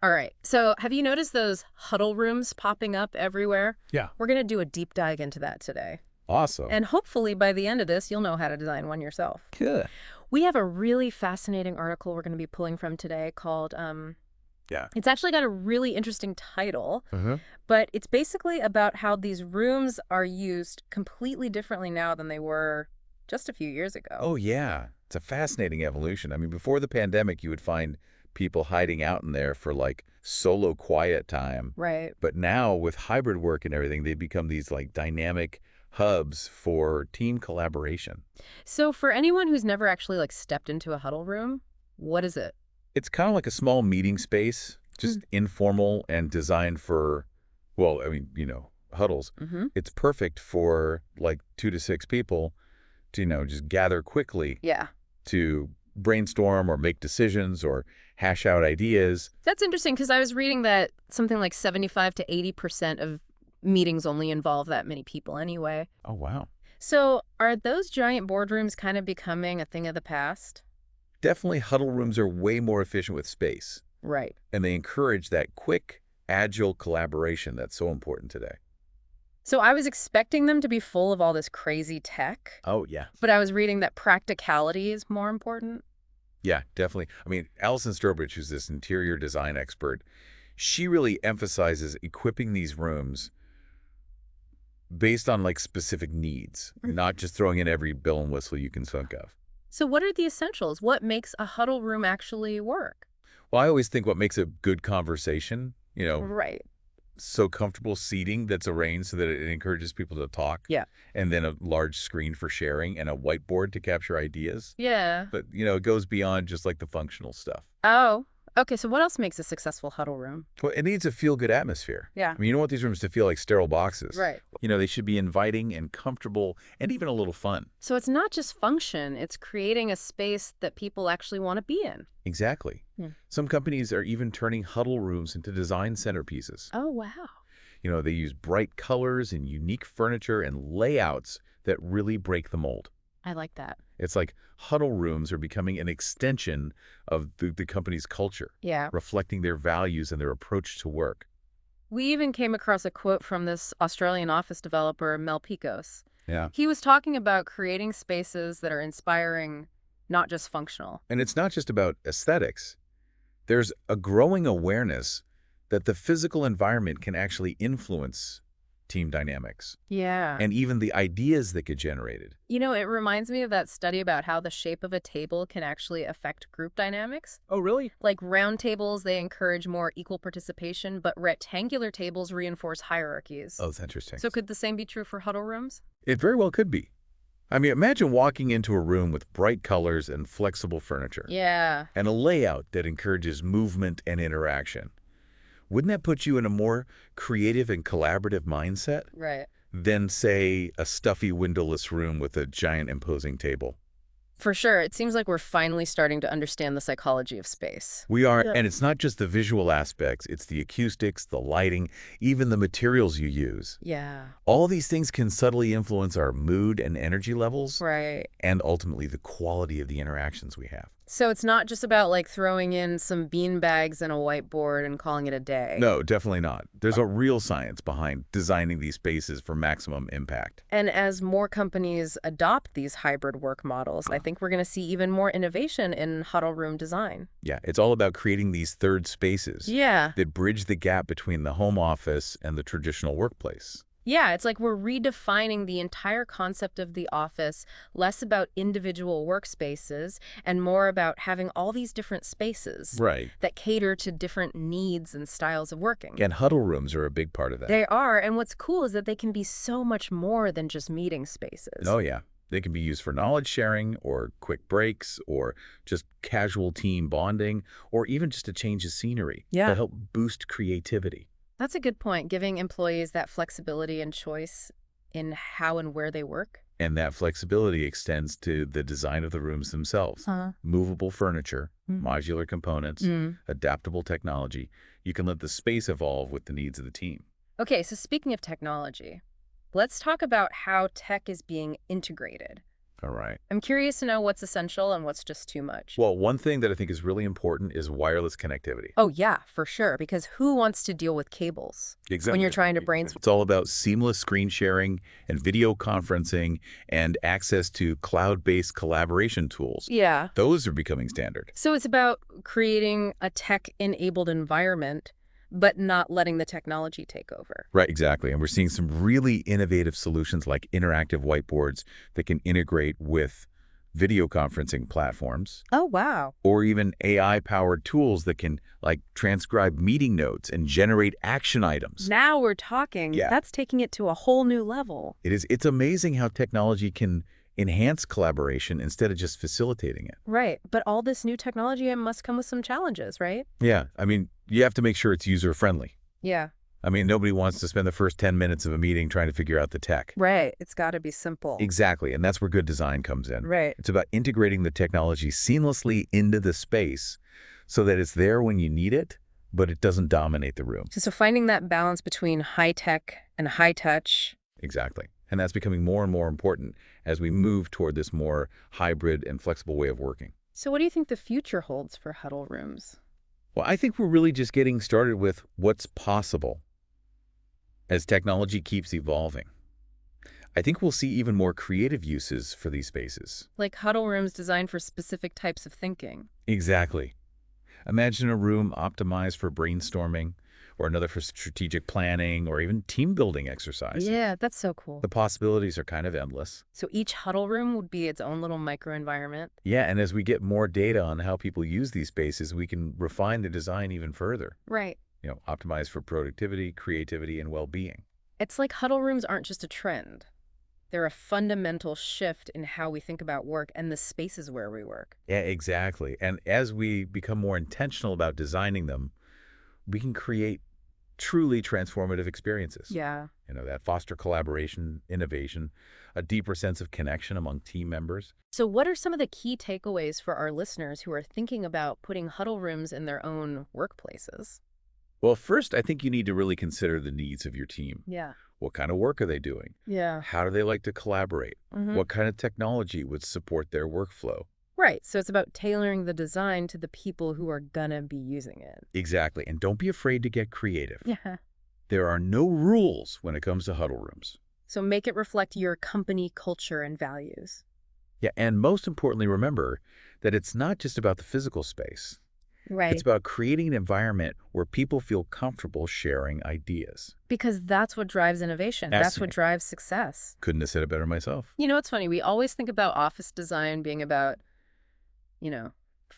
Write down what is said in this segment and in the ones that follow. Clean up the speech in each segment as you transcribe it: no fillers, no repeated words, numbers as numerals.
All right. So have you noticed those huddle rooms popping up everywhere? Yeah. We're going to do a deep dive into that today. Awesome. And hopefully by the end of this, you'll know how to design one yourself. Good. We have a really fascinating article we're going to be pulling from today called, Yeah. it's actually got a really interesting title, Uh-huh. but it's basically about how these rooms are used completely differently now than they were just a few years ago. Oh, yeah. It's a fascinating evolution. I mean, before the pandemic, you would find people hiding out in there for like solo quiet time. Right. But now with hybrid work and everything, they become these like dynamic hubs for team collaboration. So for anyone who's never actually like stepped into a huddle room, what is it? It's kind of like a small meeting space, just informal and designed for, well, I mean, huddles. Mm-hmm. It's perfect for like 2 to 6 people to, just gather quickly Yeah. to brainstorm or make decisions or hash out ideas. That's interesting because I was reading that something like 75 to 80% of meetings only involve that many people anyway. Oh, wow. So are those giant boardrooms kind of becoming a thing of the past? Definitely huddle rooms are way more efficient with space, Right. and they encourage that quick, agile collaboration that's so important today. So I was expecting them to be full of all this crazy tech, Oh, yeah. but I was reading that practicality is more important. Yeah, definitely. I mean, Alison Sturbridge, who's this interior design expert, she really emphasizes equipping these rooms based on like specific needs, not just throwing in every bill and whistle you can think of. So what are the essentials? What makes a huddle room actually work? Well, I always think what makes a good conversation, Right. so comfortable seating that's arranged so that it encourages people to talk, Yeah. and then a large screen for sharing and a whiteboard to capture ideas. Yeah. But, it goes beyond just like the functional stuff. Oh, okay. So what else makes a successful huddle room? Well, it needs a feel-good atmosphere. Yeah. I mean, you don't want these rooms to feel like sterile boxes. Right. They should be inviting and comfortable and even a little fun. So it's not just function, it's creating a space that people actually want to be in. Exactly. Hmm. Some companies are even turning huddle rooms into design centerpieces. Oh, wow. They use bright colors and unique furniture and layouts that really break the mold. I like that. It's like huddle rooms are becoming an extension of the company's culture, Yeah. reflecting their values and their approach to work. We even came across a quote from this Australian office developer, Mel Picos. Yeah. He was talking about creating spaces that are inspiring, not just functional. And it's not just about aesthetics. There's a growing awareness that the physical environment can actually influence team dynamics Yeah. and even the ideas that get generated. It reminds me of that study about how the shape of a table can actually affect group dynamics. Oh, really? Like round tables, they encourage more equal participation, but rectangular tables reinforce hierarchies. Oh, that's interesting. So could the same be true for huddle rooms? It very well could be. I mean, imagine walking into a room with bright colors and flexible furniture Yeah. and a layout that encourages movement and interaction. Wouldn't that put you in a more creative and collaborative mindset Right. than, say, a stuffy windowless room with a giant imposing table? For sure. It seems like we're finally starting to understand the psychology of space. We are, Yeah. and it's not just the visual aspects, it's the acoustics, the lighting, even the materials you use. Yeah. All these things can subtly influence our mood and energy levels, Right. and ultimately the quality of the interactions we have. So it's not just about like throwing in some bean bags and a whiteboard and calling it a day. No, definitely not. There's a real science behind designing these spaces for maximum impact. And as more companies adopt these hybrid work models, I think we're going to see even more innovation in huddle room design. Yeah, it's all about creating these third spaces Yeah. that bridge the gap between the home office and the traditional workplace. Yeah, it's like we're redefining the entire concept of the office, less about individual workspaces and more about having all these different spaces Right. that cater to different needs and styles of working. And huddle rooms are a big part of that. They are, and what's cool is that they can be so much more than just meeting spaces. Oh, yeah. They can be used for knowledge sharing or quick breaks or just casual team bonding or even just a change of scenery Yeah. to help boost creativity. That's a good point, giving employees that flexibility and choice in how and where they work. And that flexibility extends to the design of the rooms themselves. Movable furniture, modular components, adaptable technology. You can let the space evolve with the needs of the team. Okay, so speaking of technology, let's talk about how tech is being integrated. All right. I'm curious to know what's essential and what's just too much. Well, one thing that I think is really important is wireless connectivity. Oh, yeah, for sure, because who wants to deal with cables when you're Exactly. trying to brainstorm? It's all about seamless screen sharing and video conferencing and access to cloud-based collaboration tools. Yeah. Those are becoming standard. So it's about creating a tech-enabled environment, but not letting the technology take over. Right, exactly. And we're seeing some really innovative solutions like interactive whiteboards that can integrate with video conferencing platforms, Oh, wow. or even AI-powered tools that can like transcribe meeting notes and generate action items. Now we're talking. Yeah. That's taking it to a whole new level. It is. It's amazing how technology can enhance collaboration instead of just facilitating it. Right. But all this new technology must come with some challenges, right? Yeah, I mean, you have to make sure it's user-friendly. Yeah. I mean, nobody wants to spend the first 10 minutes of a meeting trying to figure out the tech. Right. It's got to be simple. Exactly, and that's where good design comes in. Right. It's about integrating the technology seamlessly into the space so that it's there when you need it, but it doesn't dominate the room. So finding that balance between high tech and high touch. Exactly. And that's becoming more and more important as we move toward this more hybrid and flexible way of working. So what do you think the future holds for huddle rooms? Well, I think we're really just getting started with what's possible as technology keeps evolving. I think we'll see even more creative uses for these spaces. Like huddle rooms designed for specific types of thinking. Exactly. Imagine a room optimized for brainstorming, or another for strategic planning, or even team building exercises. Yeah, that's so cool. The possibilities are kind of endless. So each huddle room would be its own little microenvironment. Yeah, and as we get more data on how people use these spaces, we can refine the design even further. Right. Optimized for productivity, creativity, and well-being. It's like huddle rooms aren't just a trend. They're a fundamental shift in how we think about work and the spaces where we work. Yeah, exactly. And as we become more intentional about designing them, we can create truly transformative experiences. Yeah. That foster collaboration, innovation, a deeper sense of connection among team members. So what are some of the key takeaways for our listeners who are thinking about putting huddle rooms in their own workplaces? Well, first, I think you need to really consider the needs of your team. Yeah. What kind of work are they doing? Yeah. How do they like to collaborate? What kind of technology would support their workflow? Right. So it's about tailoring the design to the people who are gonna be using it. Exactly. And don't be afraid to get creative. Yeah. There are no rules when it comes to huddle rooms. So make it reflect your company culture and values. Yeah, and most importantly, remember that it's not just about the physical space. Right. It's about creating an environment where people feel comfortable sharing ideas. Because that's what drives innovation. That's what Fascinating. drives success. Couldn't have said it better myself. It's funny. We always think about office design being about,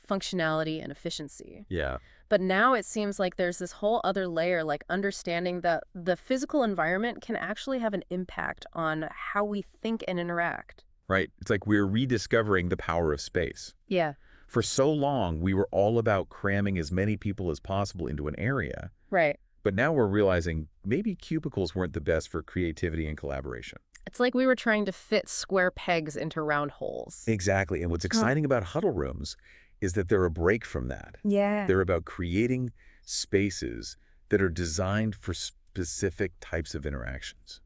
functionality and efficiency. Yeah. But now it seems like there's this whole other layer, like understanding that the physical environment can actually have an impact on how we think and interact. Right. It's like we're rediscovering the power of space. Yeah. For so long, we were all about cramming as many people as possible into an area. Right. But now we're realizing maybe cubicles weren't the best for creativity and collaboration. It's like we were trying to fit square pegs into round holes. Exactly. And what's exciting about huddle rooms is that they're a break from that. Yeah. They're about creating spaces that are designed for specific types of interactions.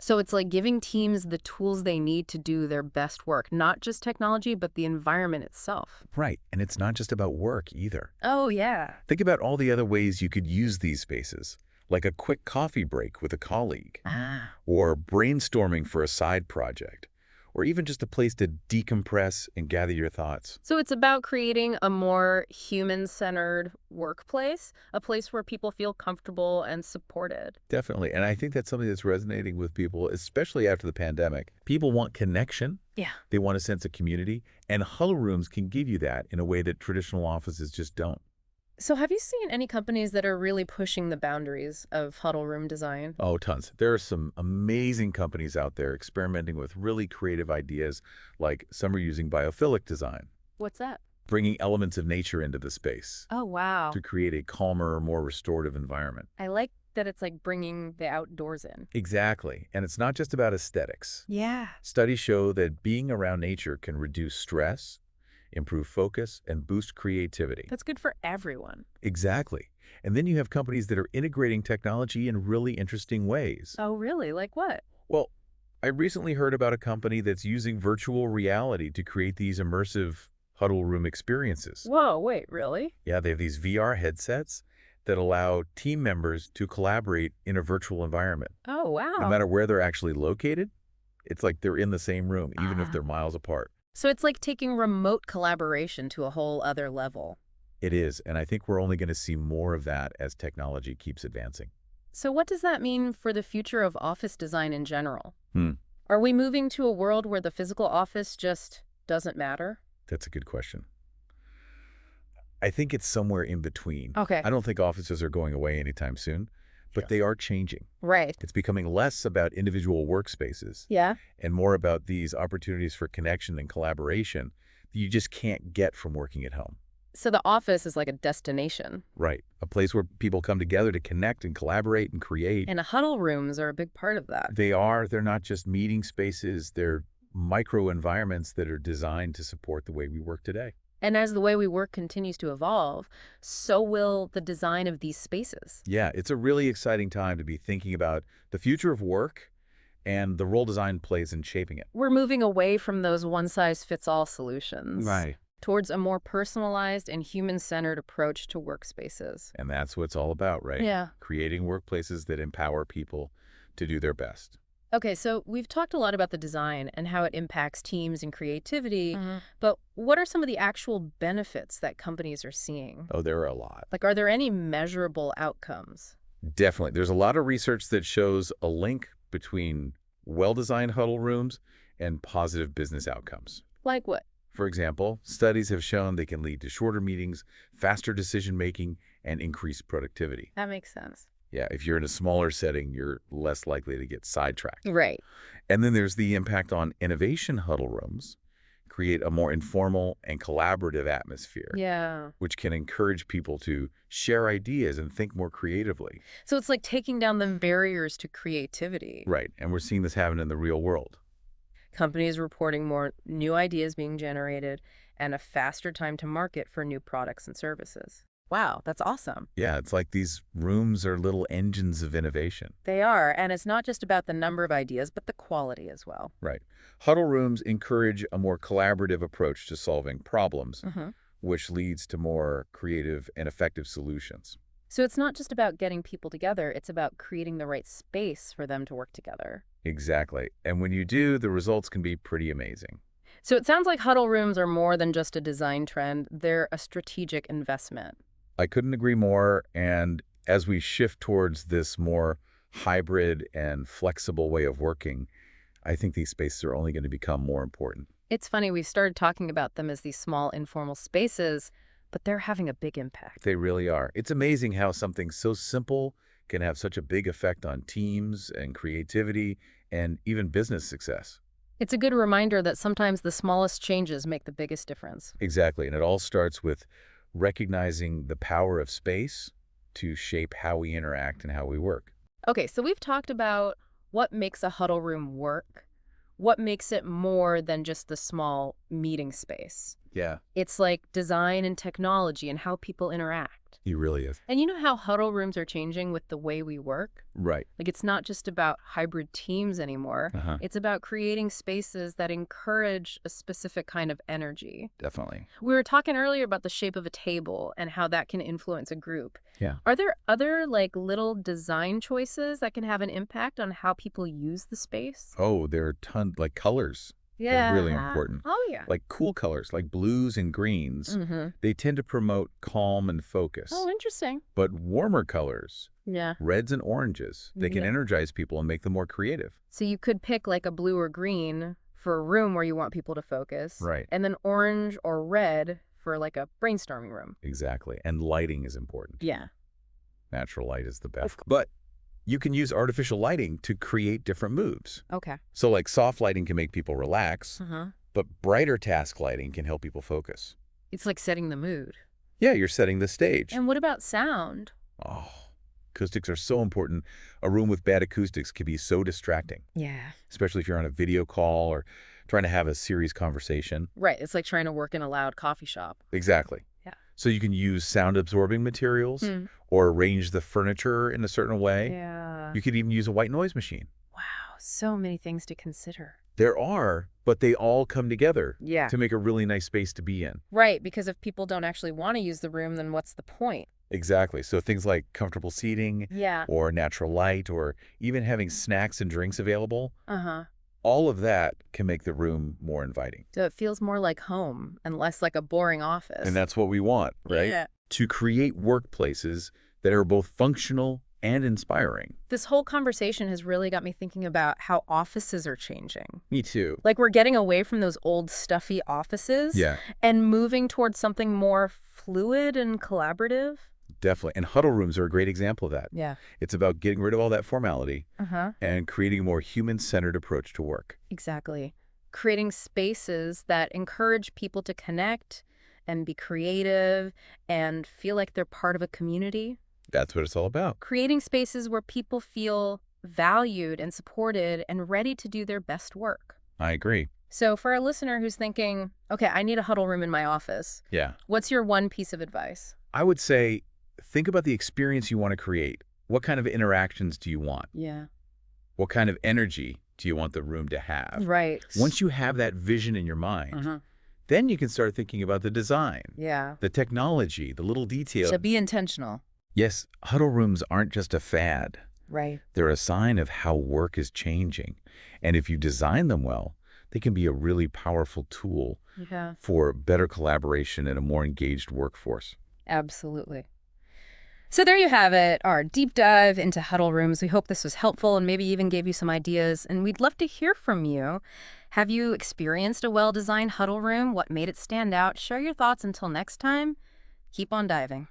So it's like giving teams the tools they need to do their best work, not just technology, but the environment itself. Right. And it's not just about work either. Oh, yeah. Think about all the other ways you could use these spaces, like a quick coffee break with a colleague, or brainstorming for a side project, or even just a place to decompress and gather your thoughts. So it's about creating a more human-centered workplace, a place where people feel comfortable and supported. Definitely. And I think that's something that's resonating with people, especially after the pandemic. People want connection. Yeah. They want a sense of community. And huddle rooms can give you that in a way that traditional offices just don't. So have you seen any companies that are really pushing the boundaries of huddle room design? Oh, tons. There are some amazing companies out there experimenting with really creative ideas, like some are using biophilic design, What's that? bringing elements of nature into the space Oh, wow. to create a calmer, more restorative environment. I like that it's like bringing the outdoors in. Exactly. And it's not just about aesthetics. Yeah. Studies show that being around nature can reduce stress, improve focus, and boost creativity. That's good for everyone. Exactly. And then you have companies that are integrating technology in really interesting ways. Oh, really? Like what? Well, I recently heard about a company that's using virtual reality to create these immersive huddle room experiences. Whoa, wait, really? Yeah, they have these VR headsets that allow team members to collaborate in a virtual environment. Oh, No wow. matter where they're actually located, it's like they're in the same room, even if they're Ah. miles apart. So it's like taking remote collaboration to a whole other level. It is, and I think we're only going to see more of that as technology keeps advancing. So what does that mean for the future of office design in general? Hmm, Are we moving to a world where the physical office just doesn't matter? that's a good question. I think it's somewhere in between. Okay. I don't think offices are going away anytime soon, but they are changing. Right. It's becoming less about individual workspaces Yeah. and more about these opportunities for connection and collaboration that you just can't get from working at home. So the office is like a destination. Right. A place where people come together to connect and collaborate and create. And huddle rooms are a big part of that. They're not just meeting spaces, they're micro environments that are designed to support the way we work today. And as the way we work continues to evolve, so will the design of these spaces. Yeah, it's a really exciting time to be thinking about the future of work and the role design plays in shaping it. We're moving away from those one-size-fits-all solutions towards a more personalized and human-centered approach to workspaces. And that's what it's all about, right? Yeah. Creating workplaces that empower people to do their best. Okay, so we've talked a lot about the design and how it impacts teams and creativity, Mhm. but what are some of the actual benefits that companies are seeing? Oh, there are a lot. Like, are there any measurable outcomes? Definitely. There's a lot of research that shows a link between well-designed huddle rooms and positive business outcomes. Like what? For example, studies have shown they can lead to shorter meetings, faster decision-making, and increased productivity. That makes sense. Yeah, if you're in a smaller setting, you're less likely to get sidetracked. Right. And then there's the impact on innovation huddle rooms, create a more informal and collaborative atmosphere, Yeah. which can encourage people to share ideas and think more creatively. So it's like taking down the barriers to creativity. Right, and we're seeing this happen in the real world. Companies reporting more new ideas being generated and a faster time to market for new products and services. Wow, that's awesome. Yeah, it's like these rooms are little engines of innovation. They are, and it's not just about the number of ideas, but the quality as well. Right. Huddle rooms encourage a more collaborative approach to solving problems, which leads to more creative and effective solutions. So it's not just about getting people together, it's about creating the right space for them to work together. Exactly. And when you do, the results can be pretty amazing. So it sounds like huddle rooms are more than just a design trend, they're a strategic investment. I couldn't agree more. And as we shift towards this more hybrid and flexible way of working, I think these spaces are only going to become more important. It's funny, we started talking about them as these small, informal spaces, but they're having a big impact. They really are. It's amazing how something so simple can have such a big effect on teams and creativity and even business success. It's a good reminder that sometimes the smallest changes make the biggest difference. Exactly. And it all starts with recognizing the power of space to shape how we interact and how we work. Okay, so we've talked about what makes a huddle room work, what makes it more than just the small meeting space. Yeah, It's like design and technology and how people interact. he really is. And you know how huddle rooms are changing with the way we work? Right. Like, it's not just about hybrid teams anymore. Uh-huh. It's about creating spaces that encourage a specific kind of energy. Definitely. We were talking earlier about the shape of a table and how that can influence a group. Yeah. Are there other, like, little design choices that can have an impact on how people use the space? Oh, there are like colors. They're really important. Oh, yeah. Like cool colors, like blues and greens. They tend to promote calm and focus. Oh, interesting. But warmer colors, Yeah. reds and oranges, they can Yeah. energize people and make them more creative. So you could pick like a blue or green for a room where you want people to focus. Right. And then orange or red for like a brainstorming room. Exactly. And lighting is important. Yeah. Natural light is the best. But you can use artificial lighting to create different moods. Okay. So like soft lighting can make people relax, Uh-huh. but brighter task lighting can help people focus. It's like setting the mood. Yeah, you're setting the stage. And what about sound? Oh, acoustics are so important. A room with bad acoustics can be so distracting, Yeah. especially if you're on a video call or trying to have a serious conversation. Right. It's like trying to work in a loud coffee shop. Exactly. Yeah. So you can use sound-absorbing materials or arrange the furniture in a certain way. Yeah. You could even use a white noise machine. Wow. So many things to consider. There are, but they all come together Yeah. to make a really nice space to be in. Right, because if people don't actually want to use the room, then what's the point? Exactly. So things like comfortable seating Yeah. or natural light or even having snacks and drinks available, Uh-huh. all of that can make the room more inviting. So it feels more like home and less like a boring office. And that's what we want, right? Yeah. To create workplaces that are both functional and inspiring. This whole conversation has really got me thinking about how offices are changing. Me too. Like we're getting away from those old stuffy offices Yeah, and moving towards something more fluid and collaborative. definitely. And huddle rooms are a great example of that. Yeah. It's about getting rid of all that formality Uh-huh. and creating a more human-centered approach to work. Exactly. Creating spaces that encourage people to connect and be creative and feel like they're part of a community. That's what it's all about. Creating spaces where people feel valued and supported and ready to do their best work. I agree. So for our listener who's thinking, okay, I need a huddle room in my office, Yeah. what's your one piece of advice? I would say think about the experience you want to create. What kind of interactions do you want? Yeah. What kind of energy do you want the room to have? Right. Once you have that vision in your mind, Uh-huh. then you can start thinking about the design, Yeah. the technology, the little details. So be intentional. Yes, huddle rooms aren't just a fad. Right. They're a sign of how work is changing. And if you design them well, they can be a really powerful tool Yeah. for better collaboration and a more engaged workforce. Absolutely. So there you have it, our deep dive into huddle rooms. We hope this was helpful and maybe even gave you some ideas. And we'd love to hear from you. Have you experienced a well-designed huddle room? What made it stand out? Share your thoughts. Until next time, keep on diving.